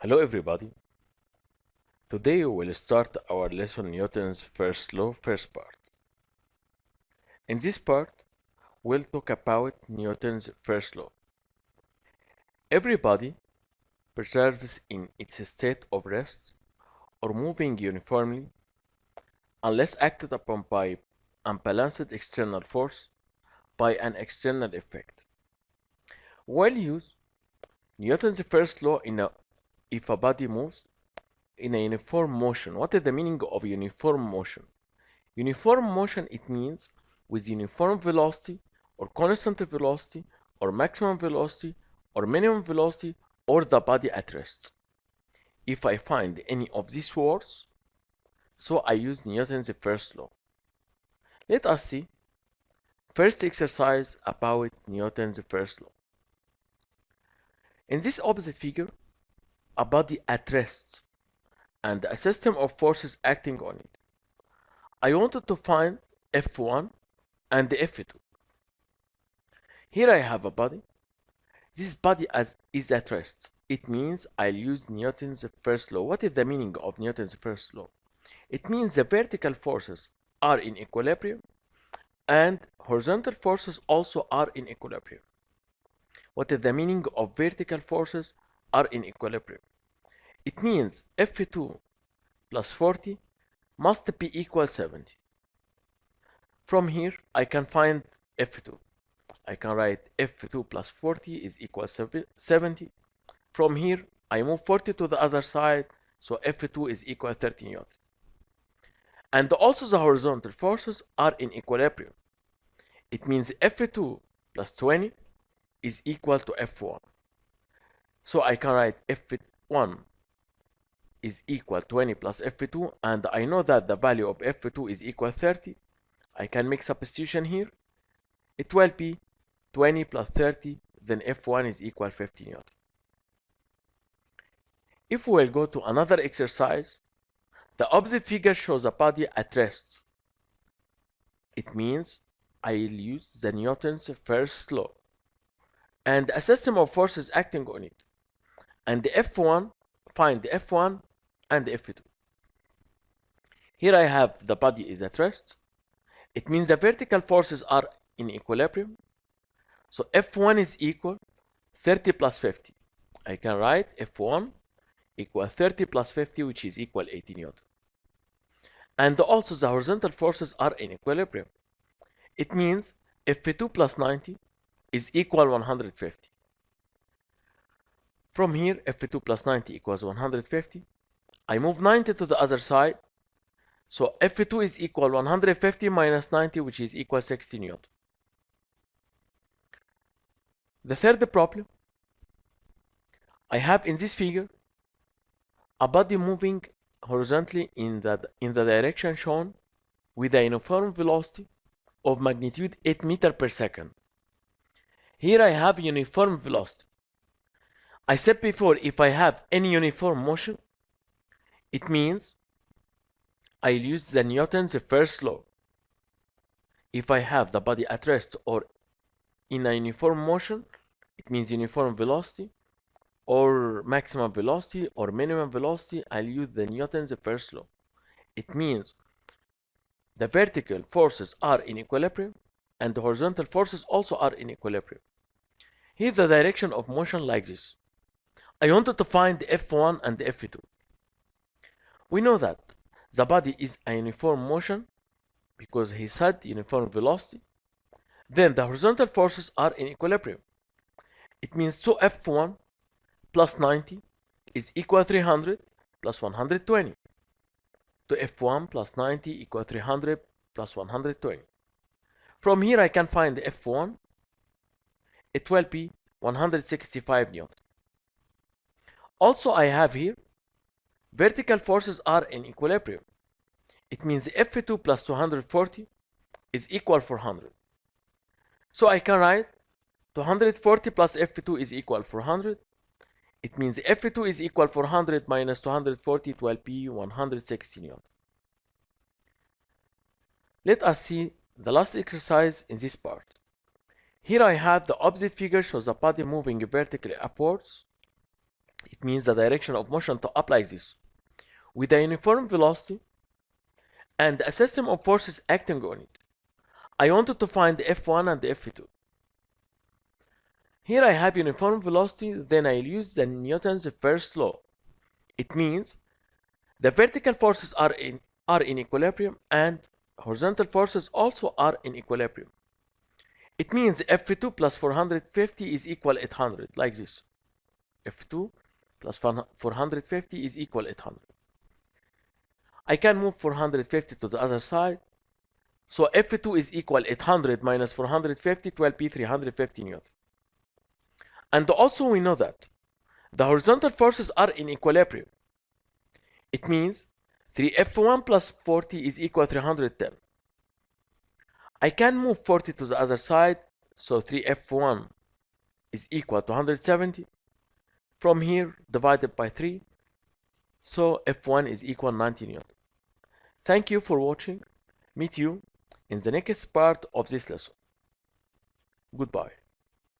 Hello everybody. Today we will start our lesson Newton's first law, first part. In this part, we'll talk about Newton's first law. Every body preserves in its state of rest or moving uniformly unless acted upon by unbalanced external force by an external effect. We'll use Newton's first law if a body moves in a uniform motion. What is the meaning of uniform motion? Uniform motion, it means with uniform velocity or constant velocity or maximum velocity or minimum velocity or the body at rest. If I find any of these words, so I use Newton's first law. Let us see first exercise about Newton's first law. In this opposite figure, a body at rest and a system of forces acting on it. I wanted to find F1 and F2. Here I have a body. This body is at rest. It means I'll use Newton's first law. What is the meaning of Newton's first law? It means the vertical forces are in equilibrium and horizontal forces also are in equilibrium. What is the meaning of vertical forces are in equilibrium? It means F2 plus 40 must be equal 70. From here, I can find F2. I can write F2 plus 40 is equal 70. From here, I move 40 to the other side, so F2 is equal 30 Newton. And also the horizontal forces are in equilibrium. It means F2 plus 20 is equal to F1. So I can write F1 is equal 20 plus F2, and I know that the value of F2 is equal 30. I can make substitution here. It will be 20 plus 30, then F1 is equal 50 Newton. If we will go to another exercise, the opposite figure shows a body at rest. It means I'll use the Newton's first law and a system of forces acting on it. And the F1, find the F1 and the F2. Here I have the body is at rest. It means the vertical forces are in equilibrium. So F1 is equal 30 plus 50. I can write F1 equal 30 plus 50, which is equal 80 Newton. And also the horizontal forces are in equilibrium. It means F2 plus 90 is equal 150. From here, F2 plus 90 equals 150. I move 90 to the other side. So F2 is equal 150 minus 90, which is equal 60 Newton. The third problem, I have in this figure a body moving horizontally in the direction shown with a uniform velocity of magnitude 8 meters per second. Here I have uniform velocity. I said before, if I have any uniform motion, it means I'll use the Newton's first law. If I have the body at rest or in a uniform motion, it means uniform velocity or maximum velocity or minimum velocity, I'll use the Newton's first law. It means the vertical forces are in equilibrium and the horizontal forces also are in equilibrium. Here's the direction of motion like this. I wanted to find the F1 and the F2. We know that the body is a uniform motion because he said uniform velocity. Then the horizontal forces are in equilibrium. It means 2F1 plus 90 is equal 300 plus 120. 2F1 plus 90 equal 300 plus 120. From here I can find the F1. It will be 165 Newton. Also I have here vertical forces are in equilibrium. It means F2 plus 240 is equal 400. So I can write 240 plus F2 is equal 400. It means F2 is equal 400 minus 240, it will be 160 Newton. Let us see the last exercise in this part. Here I have the opposite figure shows a body moving vertically upwards It means the direction of motion to up like this, with a uniform velocity and a system of forces acting on it. I wanted to find F1 and F2. Here I have uniform velocity, then I'll use the Newton's first law. It means the vertical forces are in equilibrium and horizontal forces also are in equilibrium. It means F2 plus 450 is equal 800, like this. F2 plus 450 is equal 800. I can move 450 to the other side. So F2 is equal 800 minus 450, 12p 350 Newton. And also we know that the horizontal forces are in equilibrium. It means 3F1 plus 40 is equal 310. I can move 40 to the other side, so 3F1 is equal to 170. From here, divided by 3, so F1 is equal 90 Newton. Thank you for watching. Meet you in the next part of this lesson. Goodbye.